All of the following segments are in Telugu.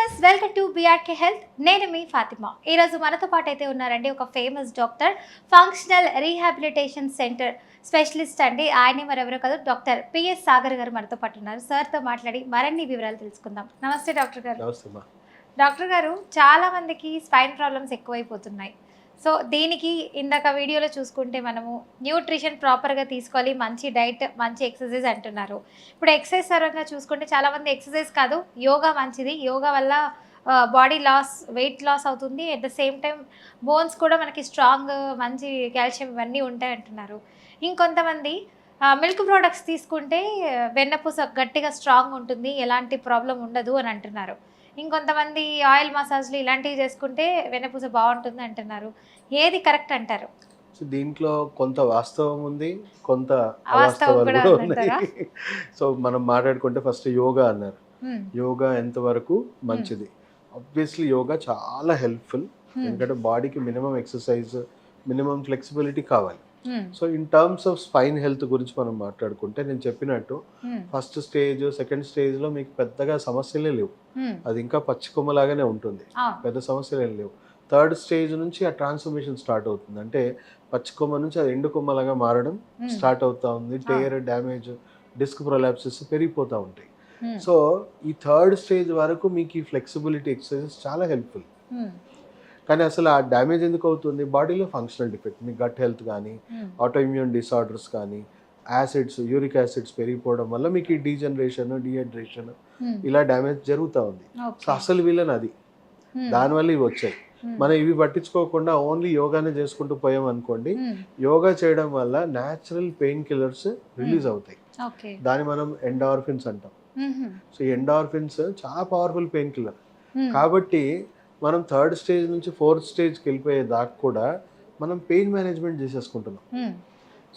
Viewers welcome to BRK health. నేను మీ ఫాతిమా. ఈరోజు మనతో పాటు అయితే ఉన్నారండి ఒక famous doctor, functional rehabilitation centre specialist అండి. ఆయనే మరెవరో కాదు, డాక్టర్ పిఎస్ సాగర్ గారు మనతో పాటు ఉన్నారు. సార్తో మాట్లాడి మరిన్ని వివరాలు తెలుసుకుందాం. నమస్తే డాక్టర్ గారు. డాక్టర్ గారు, చాలా మందికి స్పైన్ ప్రాబ్లమ్స్ ఎక్కువైపోతున్నాయి. సో దీనికి ఇందాక వీడియోలో చూసుకుంటే మనము న్యూట్రిషన్ ప్రాపర్గా తీసుకోవాలి, మంచి డైట్, మంచి ఎక్సర్సైజ్ అంటున్నారు. ఇప్పుడు ఎక్సర్సైజ్ పరంగా చూసుకుంటే చాలామంది ఎక్సర్సైజ్ కాదు, యోగా మంచిది, యోగా వల్ల బాడీ లాస్, వెయిట్ లాస్ అవుతుంది, at the same time bones కూడా మనకి స్ట్రాంగ్, మంచి కాల్షియం ఇవన్నీ ఉంటాయి అంటున్నారు. ఇంకొంతమంది మిల్క్ ప్రోడక్ట్స్ తీసుకుంటే వెన్నపూస గట్టిగా స్ట్రాంగ్ ఉంటుంది, ఎలాంటి ప్రాబ్లం ఉండదు అని అంటున్నారు. ఇంకొంతమంది ఆయిల్ మసాజ్లు ఇలాంటివి చేసుకుంటే వెన్నపూస బాగుంటుంది అంటున్నారు. ఏది కరెక్ట్ అంటారు? దీంట్లో కొంత వాస్తవం ఉంది, కొంత అవాస్తవాలు కూడా ఉన్నాయి. సో మనం మాట్లాడుకుంటే ఫస్ట్ యోగా అన్నారు. యోగా ఎంతవరకు మంచిది? ఆబ్వియస్లీ యోగా చాలా హెల్ప్ఫుల్, ఎందుకంటే బాడీకి మినిమం ఎక్సర్సైజ్, మినిమం ఫ్లెక్సిబిలిటీ కావాలి. So in terms of spine health గురించి మనం మాట్లాడుకుంటే, నేను చెప్పినట్టు ఫస్ట్ స్టేజ్, సెకండ్ స్టేజ్లో మీకు పెద్దగా సమస్యలే లేవు, అది ఇంకా పచ్చికొమ్మలాగానే ఉంటుంది, పెద్ద సమస్యలు ఏం లేవు. థర్డ్ స్టేజ్ నుంచి ఆ ట్రాన్స్ఫర్మేషన్ స్టార్ట్ అవుతుంది, అంటే పచ్చికొమ్మ నుంచి అది ఎండు కొమ్మలాగా మారడం స్టార్ట్ అవుతూ ఉంది. టేర్, డ్యామేజ్, డిస్క్ ప్రొలాప్సెస్ పెరిగిపోతూ ఉంటాయి. సో ఈ థర్డ్ స్టేజ్ వరకు మీకు ఈ ఫ్లెక్సిబిలిటీ ఎక్సర్సైజెస్ చాలా హెల్ప్ఫుల్. కానీ అసలు ఆ డ్యామేజ్ ఎందుకు అవుతుంది? బాడీలో ఫంక్షనల్ డిఫెక్ట్, మీ గట్ హెల్త్ కానీ, ఆటోఇమ్యూన్ డిసార్డర్స్ కానీ, యాసిడ్స్, యూరిక్ యాసిడ్స్ పెరిగిపోవడం వల్ల మీకు ఈ డీజనరేషన్, డిహైడ్రేషన్ ఇలా డ్యామేజ్ జరుగుతూ ఉంది. సో అసలు వీళ్ళని అది, దానివల్ల ఇవి వచ్చాయి. మనం ఇవి పట్టించుకోకుండా ఓన్లీ యోగానే చేసుకుంటూ పోయాం అనుకోండి, యోగా చేయడం వల్ల న్యాచురల్ పెయిన్ కిల్లర్స్ రిలీజ్ అవుతాయి, దాన్ని మనం ఎండార్ఫిన్స్ అంటాం. సో ఎండార్ఫిన్స్ చాలా పవర్ఫుల్ పెయిన్ కిల్లర్. కాబట్టి మనం థర్డ్ స్టేజ్ నుంచి ఫోర్త్ స్టేజ్కి వెళ్ళిపోయే దాకా కూడా మనం పెయిన్ మేనేజ్మెంట్ చేసేసుకుంటున్నాం.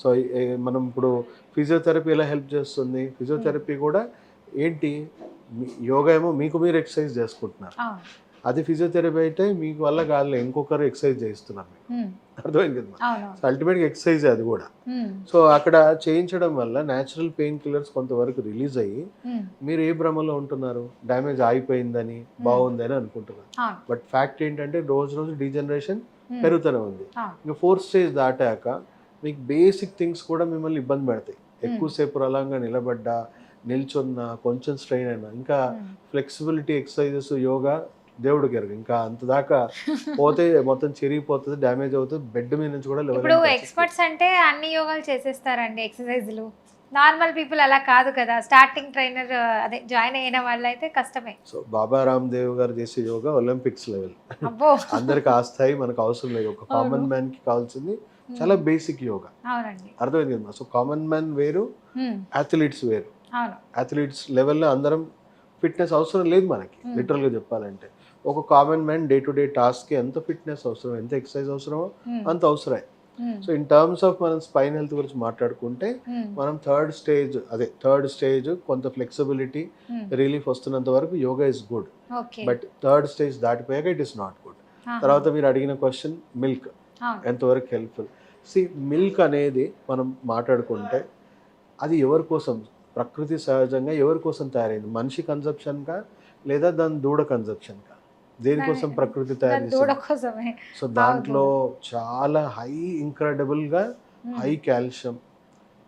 సో మనం ఇప్పుడు ఫిజియోథెరపీ ఎలా హెల్ప్ చేస్తుంది? ఫిజియోథెరపీ కూడా ఏంటి, యోగా ఏమో మీకు మీరు ఎక్సర్సైజ్ చేసుకుంటున్నారు, అది ఫిజియోథెరపీ అయితే మీకు వల్ల కాదులే, ఇంకొకరు ఎక్సర్సైజ్ చేస్తున్నారు, అర్థమైంది కదా. సో అల్టిమేట్గా ఎక్సర్సైజ్ అది కూడా. సో అక్కడ చేయించడం వల్ల న్యాచురల్ పెయిన్ కిల్లర్స్ కొంతవరకు రిలీజ్ అయ్యి మీరు ఏ భ్రమలో ఉంటున్నారు, డ్యామేజ్ అయిపోయిందని, బాగుందని అనుకుంటున్నారు. బట్ ఫ్యాక్ట్ ఏంటంటే రోజు రోజు డీజనరేషన్ పెరుగుతూనే ఉంది. ఇంకా ఫోర్త్ స్టేజ్ దాటాక మీకు బేసిక్ థింగ్స్ కూడా మిమ్మల్ని ఇబ్బంది పెడతాయి. ఎక్కువసేపు అలాగా నిలబడ్డా, నిల్చున్నా, కొంచెం స్ట్రెయిన్ అయినా, ఇంకా ఫ్లెక్సిబిలిటీ ఎక్సర్సైజెస్, యోగా దేవుడికి ఎరుగు, ఇంకా అంత దాకా పోతే మొత్తం చిరిగిపోతుంది, డ్యామేజ్ అవుతుంది, బెడ్ మీద నుంచి కూడా లెవెల్. ఇప్పుడు ఎక్స్పర్ట్స్ అంటే అన్ని యోగాలు చేసేస్తారండి, ఎక్సర్సైజ్లు. నార్మల్ పీపుల్ అలా కాదు కదా, స్టార్టింగ్ ట్రైనర్ అదే జాయిన్ అయిన వాళ్ళు అయితే కష్టమే. సో బాబా రామ్దేవ్ గారు చేసే యోగా ఒలింపిక్స్ లెవెల్, అందరికి ఆ స్థాయి మనకు అవసరం లేదు. ఒక కామన్ మ్యాన్ కి కావాల్సింది చాలా బేసిక్ యోగా, అర్థమైంది కదా. సో కామన్ మ్యాన్ వేరు, అథ్లీట్స్ వేరు. అథ్లీట్స్ లెవెల్లో అందరం ఫిట్నెస్ అవసరం లేదు మనకి, లిటరల్గా చెప్పాలంటే. ఒక common man day to day టాస్క్కి ఎంత ఫిట్నెస్ అవసరం, ఎంత ఎక్సర్సైజ్ అవసరమో అంత అవసరమే. సో ఇన్ టర్మ్స్ ఆఫ్ మనం స్పైన్ హెల్త్ గురించి మాట్లాడుకుంటే, మనం థర్డ్ స్టేజ్ కొంత ఫ్లెక్సిబిలిటీ, రిలీఫ్ వస్తున్నంత వరకు yoga is good. But third stage దాటిపోయాక ఇట్ ఈస్ నాట్ గుడ్. తర్వాత మీరు అడిగిన క్వశ్చన్, మిల్క్ ఎంతవరకు హెల్ప్ఫుల్? మిల్క్ అనేది మనం మాట్లాడుకుంటే అది ఎవరి కోసం, ప్రకృతి సహజంగా ఎవరి కోసం తయారైంది? మనిషి కన్సంప్షన్కా లేదా దాని దూడ కన్సంప్షన్కా? దేనికోసం ప్రకృతి తయారు చేసింది? సో దాంట్లో చాలా ఇంక్రెడిబుల్గా హై కాల్షియం,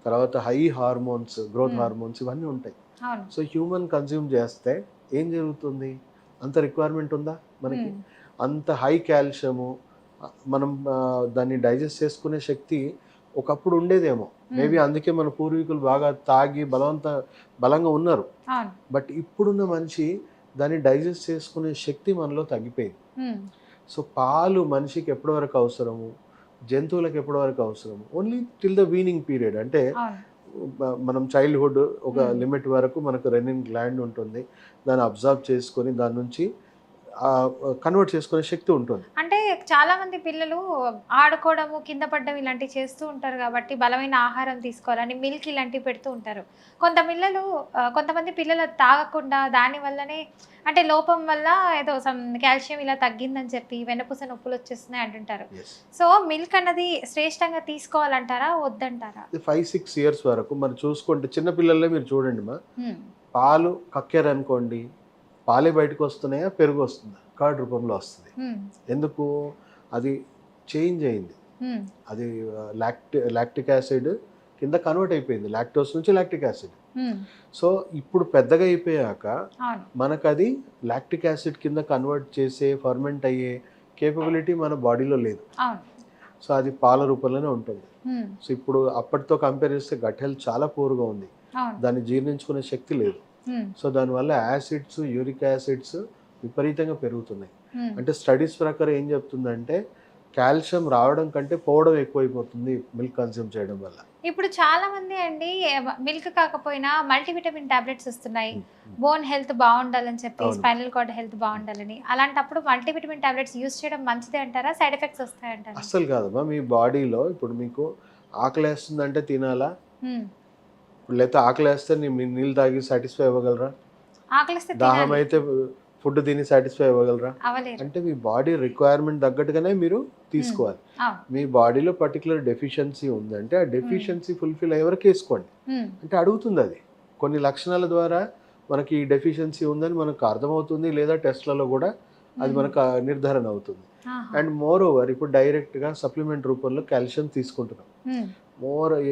తర్వాత హై హార్మోన్స్, గ్రోత్ హార్మోన్స్ ఇవన్నీ ఉంటాయి. సో హ్యూమన్ కన్జ్యూమ్ చేస్తే ఏం జరుగుతుంది? అంత రిక్వైర్మెంట్ ఉందా మనకి? అంత హై కాల్షియము మనం దాన్ని డైజెస్ట్ చేసుకునే శక్తి ఒకప్పుడు ఉండేదేమో, మేబీ అందుకే మన పూర్వీకులు బాగా తాగి బలంగా ఉన్నారు. బట్ ఇప్పుడున్న మనిషి దాన్ని డైజెస్ట్ చేసుకునే శక్తి మనలో తగ్గిపోయింది. సో పాలు మనిషికి ఎప్పటి వరకు అవసరము, జంతువులకు ఎప్పటి వరకు అవసరము? Only till the weaning period, అంటే మనం చైల్డ్హుడ్ ఒక లిమిట్ వరకు మనకు రెనిన్ గ్లాండ్ ఉంటుంది, దాన్ని అబ్జర్వ్ చేసుకొని దాని నుంచి కన్వర్ట్ చేసుకునే శక్తి ఉంటుంది. అంటే చాలా మంది పిల్లలు ఆడుకోవడము, కింద పడడం ఇలాంటివి చేస్తూ ఉంటారు కాబట్టి బలమైన ఆహారం తీసుకోవాలని మిల్క్ ఇలాంటివి పెడుతూ ఉంటారు. కొంతమంది పిల్లలు తాగకుండా దాని వల్లనే, అంటే లోపం వల్ల ఏదో సమ్ కాల్షియం ఇలా తగ్గిందని చెప్పి వెన్నపూస నొప్పులు వచ్చేస్తున్నాయి అంటుంటారు. సో మిల్క్ అన్నది శ్రేష్టంగా తీసుకోవాలంటారా, వద్దంటారా? 5-6 years వరకు మరి చూసుకుంటే, చిన్న పిల్లలే మీరు చూడండి, పాలు కక్కారనుకోండి, పాలే బయటకు వస్తున్నాయా, పెరుగు వస్తుందా? కర్డ్ రూపంలో వస్తుంది. ఎందుకు? అది చేంజ్ అయింది. అది లాక్టిక్ యాసిడ్ కింద కన్వర్ట్ అయిపోయింది, లాక్టోస్ నుంచి లాక్టిక్ యాసిడ్. సో ఇప్పుడు పెద్దగా అయిపోయాక మనకు అది లాక్టిక్ యాసిడ్ కింద కన్వర్ట్ చేసే, ఫర్మెంట్ అయ్యే కేపబిలిటీ మన బాడీలో లేదు. సో అది పాల రూపంలోనే ఉంటుంది. సో ఇప్పుడు అప్పటితో కంపేర్ చేస్తే గట్ హెల్త్ చాలా పూర్గా ఉంది, దాన్ని జీర్ణించుకునే శక్తి లేదు. సో దానివల్ల యాసిడ్స్, యూరిక్ యాసిడ్స్ విపరీతంగా పెరుగుతున్నాయి. అంటే స్టడీస్ ప్రకారం ఏం చెప్తుందంటే కాల్షియం రావడం కంటే పోవడం ఎక్కువైపోతుంది మిల్క్ కన్స్యూమ్ చేయడం వల్ల. ఇప్పుడు చాలా మంది అండి మిల్క్ కాకపోయినా మల్టీవిటమిన్ టాబ్లెట్స్ వస్తున్నాయి, బోన్ హెల్త్ బాగుండాలని చెప్పి, స్పైనల్ కార్డ్ హెల్త్ బాగుండాలని. అలాంటప్పుడు మల్టీవిటమిన్ టాబ్లెట్స్ యూస్ చేయడం మంచిదే అంటారా, సైడ్ ఎఫెక్ట్స్ వస్తాయంటారా? అస్సలు కాదమ్మా. మీ బాడీలో ఇప్పుడు మీకు ఆకలి వేస్తుందంటే తినాలా, లేకపోతే ఆకలి వేస్తే నీళ్ళు తాగి సాటిస్ఫై అవ్వగలరా? దాహం అయితే ఫుడ్ తిని సాటిస్ఫై అవ్వగలరా? అంటే మీ బాడీ రిక్వైర్మెంట్ తగ్గట్టుగానే మీరు తీసుకోవాలి. మీ బాడీలో పర్టికులర్ డెఫిషియన్సీ ఉందంటే ఆ డెఫిషియన్సీ ఫుల్ఫిల్ అయ్యే వరకు వేసుకోండి. అంటే అడుగుతుంది అది, కొన్ని లక్షణాల ద్వారా మనకి ఈ డెఫిషియన్సీ ఉందని మనకు అర్థమవుతుంది, లేదా టెస్ట్లలో కూడా అది మనకు నిర్ధారణ అవుతుంది. అండ్ మోర్ ఓవర్ ఇప్పుడు డైరెక్ట్గా సప్లిమెంట్ రూపంలో కాల్షియం తీసుకుంటున్నాం.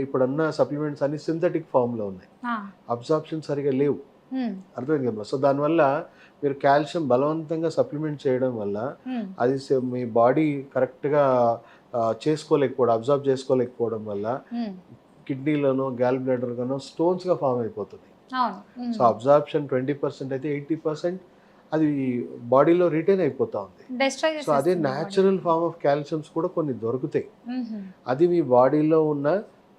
ఇప్పుడున్న సప్లిమెంట్స్ అన్ని సింథటిక్ ఫామ్లో ఉన్నాయి, అబ్జార్ప్షన్ సరిగా లేవు. అర్థమైంది కదా? సో దానివల్ల మీరు కాల్షియం బలవంతంగా సప్లిమెంట్ చేయడం వల్ల అది మీ బాడీ కరెక్ట్గా చేసుకోలేకపోవడం, అబ్జార్బ్ చేసుకోలేకపోవడం వల్ల కిడ్నీలోనో గ్యాల్ బ్లాడర్గానో స్టోన్స్గా ఫామ్ అయిపోతుంది. సో అబ్జార్ప్షన్ 20% అయితే 80% అది బాడీలో రిటైన్ అయిపోతా ఉంది. సో అదే న్యాచురల్ ఫామ్ ఆఫ్ కాల్షియమ్స్ కూడా కొన్ని దొరుకుతాయి. అది మీ బాడీలో ఉన్న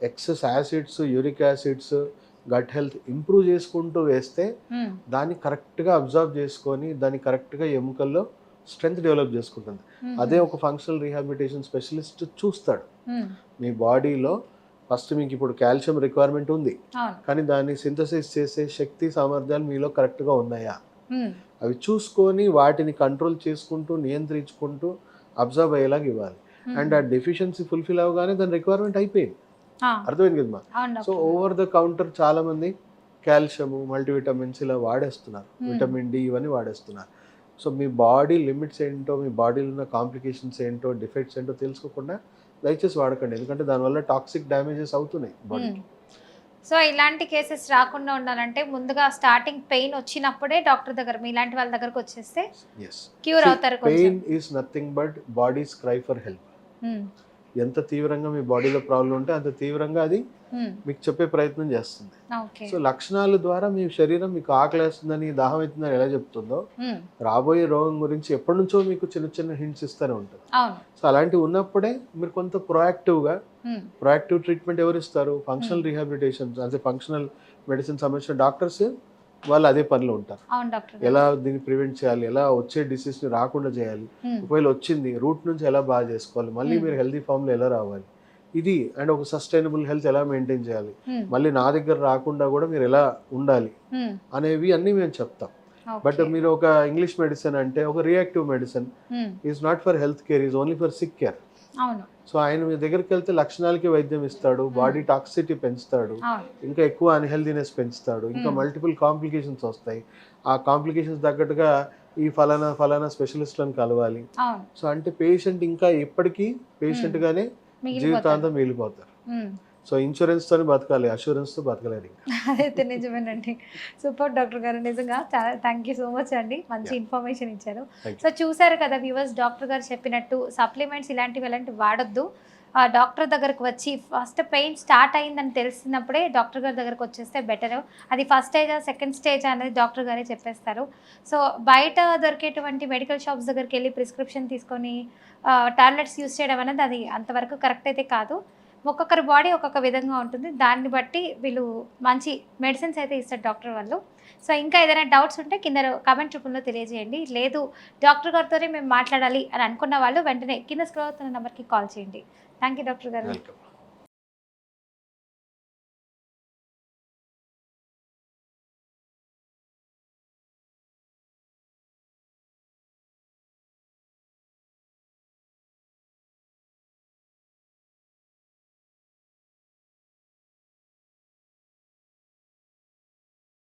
excess acids, uric acids, gut health improve చేసుకుంటూ వేస్తే దాన్ని కరెక్ట్గా అబ్జర్వ్ చేసుకొని దాన్ని కరెక్ట్గా ఎముకల్లో స్ట్రెంగ్త్ డెవలప్ చేసుకుంటుంది. అదే ఒక ఫంక్షనల్ రీహాబిలిటేషన్ స్పెషలిస్ట్ చూస్తాడు. మీ బాడీలో ఫస్ట్ మీకు ఇప్పుడు కాల్షియం రిక్వైర్మెంట్ ఉంది, కానీ దాన్ని సింథసిస్ చేసే శక్తి సామర్థ్యాలు మీలో కరెక్ట్గా ఉన్నాయా అవి చూసుకొని వాటిని కంట్రోల్ చేసుకుంటూ, నియంత్రించుకుంటూ అబ్జర్వ్ అయ్యేలాగా ఇవ్వాలి. అండ్ ఆ డెఫిషియన్సీ ఫుల్ఫిల్ అవ్వగానే దాని రిక్వైర్మెంట్ అయిపోయింది. అర్థమైంది కదమ్మా? సో ఓవర్ ద కౌంటర్ చాలా మంది కాల్షియము, మల్టీవిటమిన్స్ ఇలా వాడేస్తున్నారు, విటమిన్ డి ఇవన్నీ వాడేస్తున్నారు. సో మీ బాడీ లిమిట్స్ ఏంటో, మీ బాడీలో ఉన్న కాంప్లికేషన్స్ ఏంటో, డిఫెక్ట్స్ ఏంటో తెలుసుకోకుండా దయచేసి వాడకండి, ఎందుకంటే దానివల్ల టాక్సిక్ డ్యామేజెస్ అవుతున్నాయి బాడీకి. సో ఇలాంటి కేసెస్ రాకుండా ఉండాలంటే ముందుగా స్టార్టింగ్ పెయిన్ వచ్చినప్పుడే డాక్టర్ దగ్గర, మీ ఇలాంటి వాళ్ళ దగ్గరకు వచ్చేస్తే క్యూర్ అవుతారు. Pain is nothing but bodies cry for help. ఎంత తీవ్రంగా మీ బాడీలో ప్రాబ్లం ఉంటే అంత తీవ్రంగా అది మీకు చెప్పే ప్రయత్నం చేస్తుంది. సో లక్షణాల ద్వారా మీ శరీరం మీకు ఆకలేస్తుందని, దాహం అవుతుందని ఎలా చెప్తుందో రాబోయే రోగం గురించి ఎప్పటి నుంచో మీకు చిన్న చిన్న హింట్స్ ఇస్తూనే ఉంటుంది. సో అలాంటివి ఉన్నప్పుడే మీరు కొంత ప్రొయాక్టివ్ ట్రీట్మెంట్ ఎవరు ఇస్తారు? ఫంక్షనల్ రీహాబిలిటేషన్ అంటే ఫంక్షనల్ మెడిసిన్ సంబంధించిన డాక్టర్స్ వాళ్ళు అదే పనిలో ఉంటారు. ఎలా దీన్ని ప్రివెంట్ చేయాలి, ఎలా వచ్చే డిసీజ్ని రాకుండా చేయాలి, ఒకవేళ వచ్చింది రూట్ నుంచి ఎలా బాగా చేసుకోవాలి, మళ్ళీ మీరు హెల్తీ ఫామ్లో ఎలా రావాలి, ఇది అండ్ ఒక సస్టైనబుల్ హెల్త్ ఎలా మెయింటైన్ చేయాలి, మళ్ళీ నా దగ్గర రాకుండా కూడా మీరు ఎలా ఉండాలి అనేవి అన్నీ మేము చెప్తాం. బట్ మీరు ఒక ఇంగ్లీష్ మెడిసిన్ అంటే ఒక reactive medicine is not for health care, is only for sick care. So ఆయన మీ దగ్గరికి వెళ్తే లక్షణాలకి వైద్యం ఇస్తాడు, బాడీ టాక్సిసిటీ పెంచుతాడు, ఇంకా ఎక్కువ అన్హెల్దీనెస్ పెంచుతాడు, ఇంకా మల్టిపుల్ కాంప్లికేషన్స్ వస్తాయి. ఆ కాంప్లికేషన్స్ తగ్గట్టుగా ఈ ఫలానా స్పెషలిస్ట్లను కలవాలి. సో అంటే పేషెంట్ ఇంకా ఎప్పటికీ పేషెంట్ గానే జీవితాంతం మిగిలిపోతారు. సో ఇన్సూరెన్స్ తోనే బతకాలి, అష్యూరెన్స్ తో బతకలేరు. అదైతే నిజమేనండి. సూపర్ డాక్టర్ గారు, నిజంగా చాలా థ్యాంక్ యూ సో మచ్ అండి, మంచి ఇన్ఫర్మేషన్ ఇచ్చారు. సో చూసారు కదా వ్యూవర్స్, డాక్టర్ గారు చెప్పినట్టు సప్లిమెంట్స్ ఇలాంటివి వాడొద్దు. డాక్టర్ దగ్గరకు వచ్చి ఫస్ట్ పెయిన్ స్టార్ట్ అయిందని తెలిసినప్పుడే డాక్టర్ గారి దగ్గరకు వచ్చేస్తే బెటర్. అది ఫస్ట్ స్టేజా సెకండ్ స్టేజ్ అనేది డాక్టర్ గారే చెప్పేస్తారు. సో బయట దొరికేటువంటి మెడికల్ షాప్స్ దగ్గరికి వెళ్ళి ప్రిస్క్రిప్షన్ తీసుకొని టాబ్లెట్స్ యూస్ చేయడం అనేది అది అంతవరకు కరెక్ట్ అయితే కాదు. ఒక్కొక్కరి బాడీ ఒక్కొక్క విధంగా ఉంటుంది, దాన్ని బట్టి వీళ్ళు మంచి మెడిసిన్స్ అయితే ఇస్తారు డాక్టర్ వాళ్ళు. సో ఇంకా ఏదైనా డౌట్స్ ఉంటే కింద కామెంట్ రూపంలో తెలియజేయండి. లేదు డాక్టర్ గారితోనే మేము మాట్లాడాలి అని అనుకున్న వాళ్ళు వెంటనే కింద స్క్రోల్ అవుతున్న నెంబర్కి కాల్ చేయండి. థ్యాంక్ యూ డాక్టర్ గారు.